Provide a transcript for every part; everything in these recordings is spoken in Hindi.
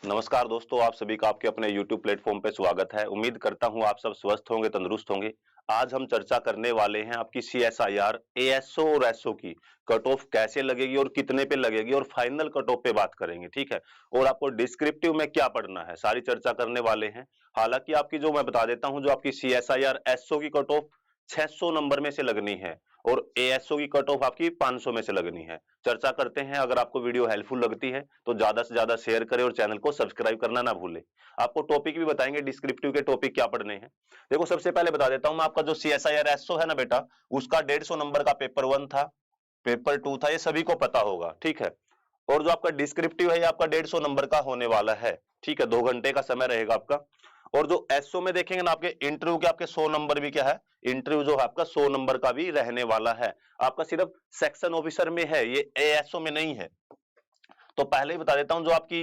नमस्कार दोस्तों, आप सभी का आपके अपने YouTube प्लेटफॉर्म पे स्वागत है। उम्मीद करता हूँ आप सब स्वस्थ होंगे, तंदुरुस्त होंगे। आज हम चर्चा करने वाले हैं आपकी CSIR, ASO और SO की कट ऑफ कैसे लगेगी और कितने पे लगेगी और फाइनल कट ऑफ पे बात करेंगे, ठीक है। और आपको डिस्क्रिप्टिव में क्या पढ़ना है, सारी चर्चा करने वाले हैं। हालांकि आपकी जो मैं बता देता हूँ, जो आपकी CSIR SO की कट ऑफ 600 नंबर में से लगनी है और ASO की कट ऑफ आपकी 500 में से लगनी है। चर्चा करते हैं। अगर आपको वीडियो हेल्पफुल लगती है तो ज्यादा से ज्यादा शेयर करें और चैनल को सब्सक्राइब करना ना भूलें। आपको टॉपिक भी बताएंगे, डिस्क्रिप्टिव के टॉपिक क्या पढ़ने हैं। देखो, सबसे पहले बता देता हूं मैं, आपका जो CSIR SO है ना बेटा, उसका 150 नंबर का पेपर 1 था, पेपर 2 था, ये सभी को पता होगा, ठीक है। और जो आपका डिस्क्रिप्टिव है ये आपका 150 नंबर का होने वाला है, ठीक है। 2 घंटे का समय रहेगा आपका। और जो एसओ में देखेंगे ना, आपके इंटरव्यू के आपके 100 नंबर भी क्या है, इंटरव्यू जो है आपका 100 नंबर का भी रहने वाला है। आपका सिर्फ सेक्शन ऑफिसर में है, ये एएसओ में नहीं है। तो पहले ही बता देता हूं, जो आपकी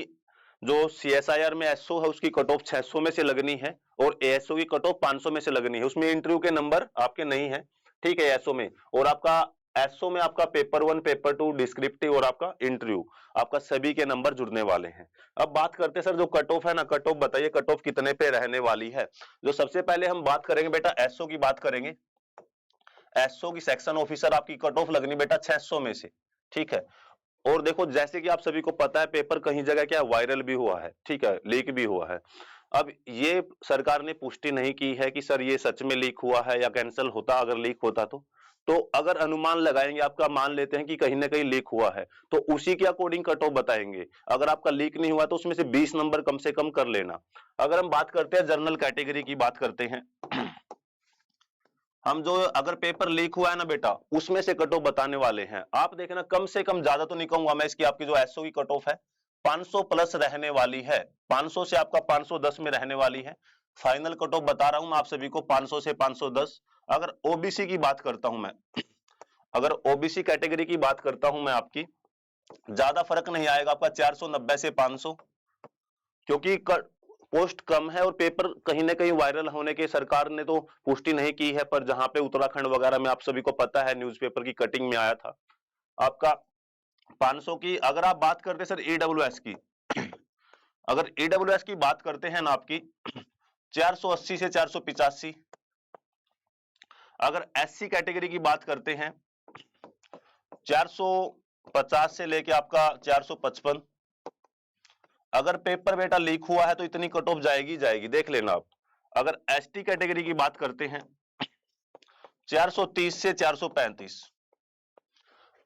जो सीएसआईआर में एसओ है उसकी कट ऑफ 600 में से लगनी है और एएसओ की कट ऑफ 500 में से लगनी है। उसमें इंटरव्यू के नंबर आपके नहीं है, ठीक है, एसओ में। और आपका एसओ में आपका पेपर 1, पेपर 2, डिस्क्रिप्टिव और आपका इंटरव्यू, आपका सभी के नंबर जुड़ने वाले हैं। अब बात करते हैं सर, जो कट ऑफ है ना, कट ऑफ बताइए, कट ऑफ कितने पे रहने वाली है। जो सबसे पहले हम बात करेंगे बेटा, एसओ की बात करेंगे। एसओ की सेक्शन ऑफिसर आपकी कट ऑफ लगनी बेटा 600 में से, ठीक है। और देखो, जैसे कि आप सभी को पता है, पेपर कहीं जगह क्या वायरल भी हुआ है, ठीक है, लीक भी हुआ है। अब ये सरकार ने पुष्टि नहीं की है कि सर ये सच में लीक हुआ है या कैंसिल होता, अगर लीक होता तो अगर अनुमान लगाएंगे, आपका मान लेते हैं कि कहीं ना कहीं लीक हुआ है, तो उसी के अकॉर्डिंग कट ऑफ बताएंगे। अगर आपका लीक नहीं हुआ तो उसमें से 20 नंबर कम से कम कर लेना। अगर हम बात करते हैं जनरल कैटेगरी की, बात करते हैं हम, जो अगर पेपर लीक हुआ है ना बेटा, उसमें से कट ऑफ बताने वाले हैं। आप देखना, कम से कम, ज्यादा तो नहीं कहूंगा मैं, इसकी आपकी जो एसओ की कट ऑफ है 500 प्लस रहने वाली है। 500 से आपका 510 में रहने वाली है। फाइनल कट ऑफ बता रहा हूं मैं आप सभी को, 500 से 510। अगर ओबीसी की बात करता हूं मैं, अगर ओबीसी कैटेगरी की बात करता हूं मैं आपकी, ज्यादा फर्क नहीं आएगा आपका 490 से 500, क्योंकि पोस्ट कम है और पेपर कहीं ना कहीं वायरल होने के सरकार ने तो पुष्टि नहीं की है। पर जहां पे उत्तराखंड वगैरह में आप सभी को पता है, न्यूज़पेपर की कटिंग में आया था आपका 500 की। अगर आप बात करते सर ईडब्ल्यूएस की, अगर ईडब्ल्यूएस की बात करते हैं ना आपकी 480 से 485। अगर एससी कैटेगरी की बात करते हैं 450 से लेके आपका 455। अगर पेपर बेटा लीक हुआ है तो इतनी कट ऑफ जाएगी जाएगी, देख लेना आप। अगर एसटी कैटेगरी की बात करते हैं 430 से 435।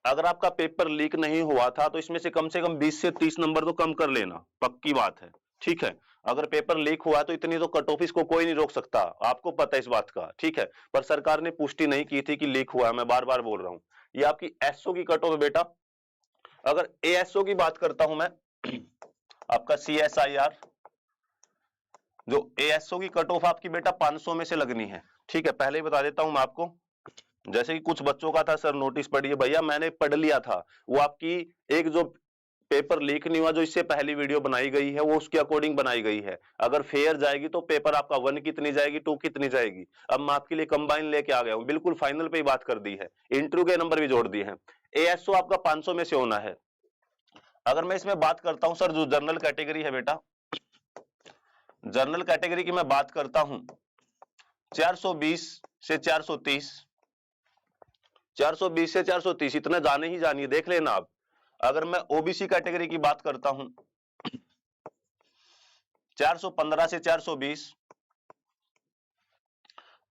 अगर आपका पेपर लीक नहीं हुआ था तो इसमें से कम 20 से 30 नंबर तो कम कर लेना, पक्की बात है, ठीक है। अगर पेपर लीक हुआ तो इतनी तो कट ऑफ इसको कोई नहीं रोक सकता, आपको पता है इस बात का, ठीक है। पर सरकार ने पुष्टि नहीं की थी कि लीक हुआ है, मैं बार बार बोल रहा हूं। ये आपकी एसओ की कट ऑफ है बेटा। अगर एएसओ की बात करता हूं मैं, आपका सीएसआईआर, जो एएसओ की कट ऑफ आपकी बेटा 500 में से लगनी है, ठीक है। पहले ही बता देता हूं मैं आपको, जैसे कि कुछ बच्चों का था, सर नोटिस पढ़िए भैया, मैंने पढ़ लिया था। वो आपकी एक जो पेपर लीक नहीं हुआ, जो इससे पहली वीडियो बनाई गई है वो उसके अकॉर्डिंग बनाई गई है। अगर फेयर जाएगी तो पेपर आपका 1 कितनी जाएगी, 2 कितनी जाएगी। अब मैं आपके लिए कंबाइन लेके आ गया हूं, बिल्कुल फाइनल पे ही बात कर दी है, इंटरव्यू के नंबर भी जोड़ दिए हैं। एएसओ आपका 500 में से होना है। अगर मैं इसमें बात करता हूं सर, जो जनरल कैटेगरी है बेटा, जनरल कैटेगरी की मैं बात करता हूं 420 से 430। 420 से 430 इतना जाने ही जानिए, देख लेना आप। अगर मैं ओबीसी कैटेगरी की बात करता हूं 415 से 420।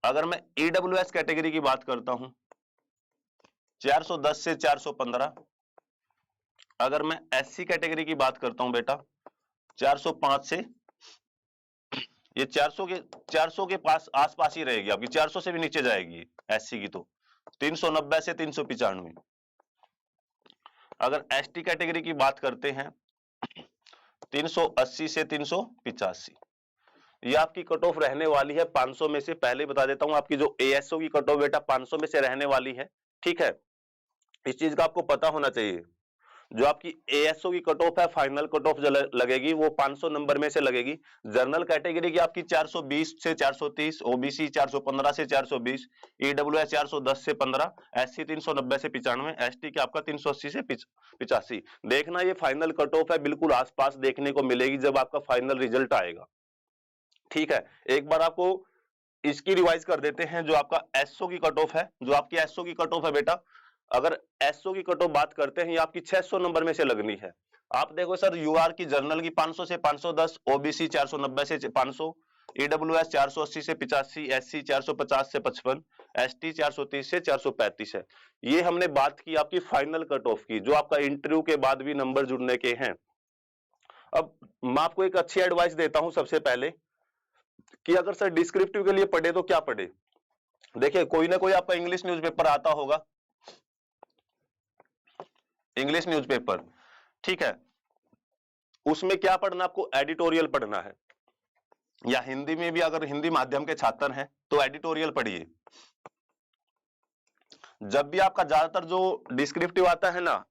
अगर मैं ईडब्ल्यूएस कैटेगरी की बात करता हूं 410 से 415। अगर मैं एससी कैटेगरी की बात करता हूं बेटा 405 से, ये 400 के पास आसपास ही रहेगी आपकी, 400 से भी नीचे जाएगी एससी की तो 390 से 395। अगर एसटी कैटेगरी की बात करते हैं 380 से 385। ये आपकी कट ऑफ रहने वाली है 500 में से। पहले बता देता हूं, आपकी जो एएसओ की कट ऑफ बेटा 500 में से रहने वाली है, ठीक है। इस चीज का आपको पता होना चाहिए। जो आपकी एएसओ की कट ऑफ है, फाइनल कट ऑफ जो लगेगी वो 500 नंबर में से लगेगी। जनरल कैटेगरी की आपकी 420 से 430, ओबीसी 415 से 420, ईडब्ल्यूएस 410 से 15, एससी 390 से 95, एसटी की आपका 380 से 85। देखना ये फाइनल कट ऑफ है, बिल्कुल आसपास देखने को मिलेगी जब आपका फाइनल रिजल्ट आएगा। ठीक है, एक बार आपको इसकी रिवाइज कर देते हैं। जो आपका एसओ की कट ऑफ है, जो आपकी एसओ की कट ऑफ है बेटा, अगर एसओ की कट ऑफ बात करते हैं, ये आपकी 600 नंबर में से लगनी है। आप देखो सर, यूआर की जनरल की 500 से 510, ओबीसी 490 से 500, ईडब्ल्यूएस 480 से 85, एससी 450 से 55, एसटी 430 से 435 है। ये हमने बात की आपकी फाइनल कट ऑफ की, जो आपका इंटरव्यू के बाद भी नंबर जुड़ने के हैं। अब मैं आपको एक अच्छी एडवाइस देता हूं सबसे पहले, कि अगर सर डिस्क्रिप्टिव के लिए पढ़े तो क्या पढ़े। देखिए, कोई ना कोई आपका इंग्लिश न्यूज़पेपर आता होगा, इंग्लिश न्यूज़पेपर, ठीक है, उसमें क्या पढ़ना, आपको एडिटोरियल पढ़ना है। या हिंदी में भी अगर हिंदी माध्यम के छात्र हैं तो एडिटोरियल पढ़िए। जब भी आपका ज्यादातर जो डिस्क्रिप्टिव आता है ना,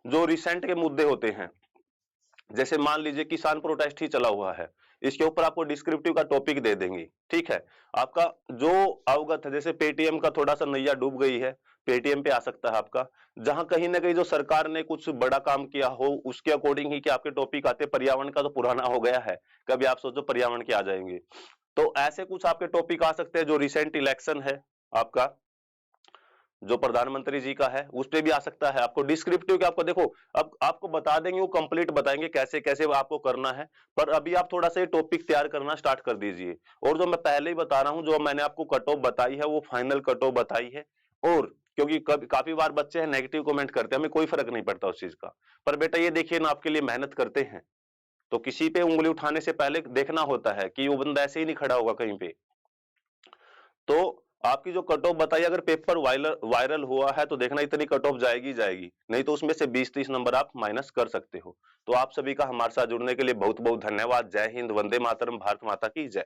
जो रिसेंट के मुद्दे होते हैं, जैसे मान लीजिए किसान प्रोटेस्ट ही चला हुआ है, इसके ऊपर आपको डिस्क्रिप्टिव का टॉपिक दे देंगे। ठीक है, आपका जो अवगत है, जैसे पेटीएम का थोड़ा सा नैया डूब गई है, पेटीएम पे आ सकता है आपका, जहां कहीं ना कहीं जो सरकार ने कुछ बड़ा काम किया हो उसके अकॉर्डिंग ही कि आपके टॉपिक आते। पर्यावरण का तो पुराना हो गया है, कभी आप सोचो पर्यावरण के आ जाएंगे, तो ऐसे कुछ आपके टॉपिक आ सकते हैं। जो रिसेंट इलेक्शन है आपका, जो प्रधानमंत्री जी का है, उस पे भी आ सकता है। आपको डिस्क्रिप्टिव के आपको देखो, अब आपको बता देंगे, वो कंप्लीट बताएंगे कैसे कैसे आपको करना है, पर अभी आप थोड़ा सा टॉपिक तैयार करना स्टार्ट कर दीजिए। और जो मैं पहले ही बता रहा हूं, जो मैंने आपको कट ऑफ बताई है वो फाइनल कट ऑफ बताई है। और क्योंकि काफी बार बच्चे हैं नेगेटिव कमेंट करते हैं, हमें कोई फर्क नहीं पड़ता उस चीज का, पर बेटा ये देखिए ना, आपके लिए मेहनत करते हैं तो किसी पे उंगली उठाने से पहले देखना होता है कि वो बंदा ऐसे ही नहीं खड़ा होगा कहीं पे। तो आपकी जो कट ऑफ बताई, अगर पेपर वायरल हुआ है तो देखना इतनी कट ऑफ जाएगी जाएगी, नहीं तो उसमें से 20-30 नंबर आप माइनस कर सकते हो। तो आप सभी का हमारे साथ जुड़ने के लिए बहुत बहुत धन्यवाद। जय हिंद, वंदे मातरम, भारत माता की जय।